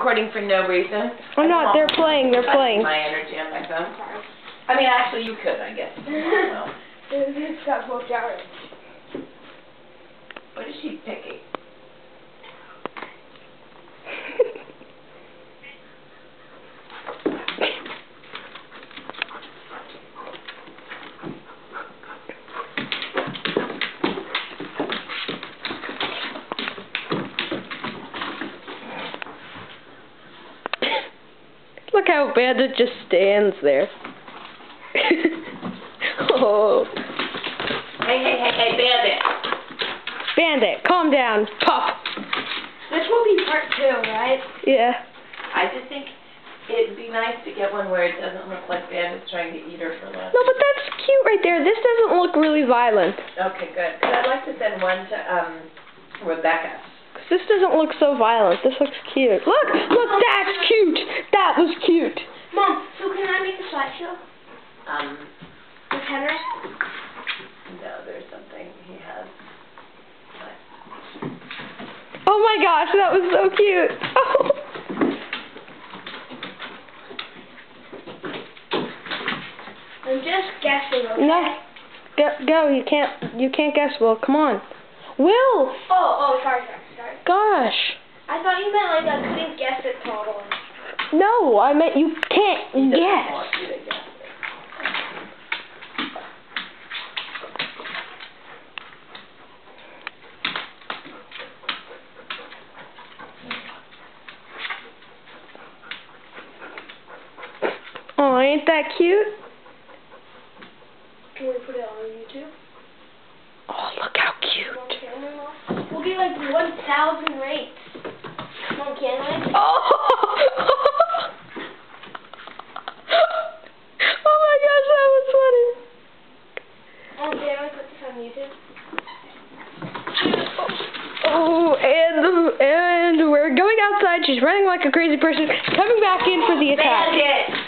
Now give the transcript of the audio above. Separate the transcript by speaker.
Speaker 1: recording for no reason?
Speaker 2: I'm not. They're playing. They're playing.
Speaker 1: My energy on my phone. I mean, actually, you could, I guess. Well,
Speaker 3: it's got both hours.
Speaker 1: what is she picking?
Speaker 2: Look how Bandit just stands there. Oh.
Speaker 1: Hey, Bandit.
Speaker 2: Bandit, calm down. Puff.
Speaker 3: This will be part 2, right?
Speaker 2: Yeah.
Speaker 1: I just think it'd be nice to get one where it doesn't look like Bandit's trying to eat her for lunch.
Speaker 2: No, but that's cute right there. This doesn't look really violent.
Speaker 1: Okay, good. Because I'd like to send one to Rebecca.
Speaker 2: This doesn't look so violent. This looks cute. Look, that's cute. That was cute.
Speaker 3: Mom, so can I make a slideshow? With Henry?
Speaker 1: No, there's something he has.
Speaker 2: Oh my gosh, that was so cute. Oh.
Speaker 3: I'm just guessing, okay?
Speaker 2: No. Go. You can't guess, Will. Come on. Will!
Speaker 3: Oh, sorry.
Speaker 2: Gosh.
Speaker 3: I thought you meant like I couldn't guess it totally.
Speaker 2: No, I meant you can't guess.
Speaker 1: Want you to guess.
Speaker 2: Oh, ain't that cute?
Speaker 3: Can we put it on YouTube?
Speaker 2: Oh, look how cute.
Speaker 3: We'll get like 1,000 rates. Come on, can I?
Speaker 2: Oh! Oh my gosh, that was funny.
Speaker 3: Can I put this on YouTube?
Speaker 2: Oh, and we're going outside. She's running like a crazy person. Coming back in for the attack.
Speaker 1: Bandit!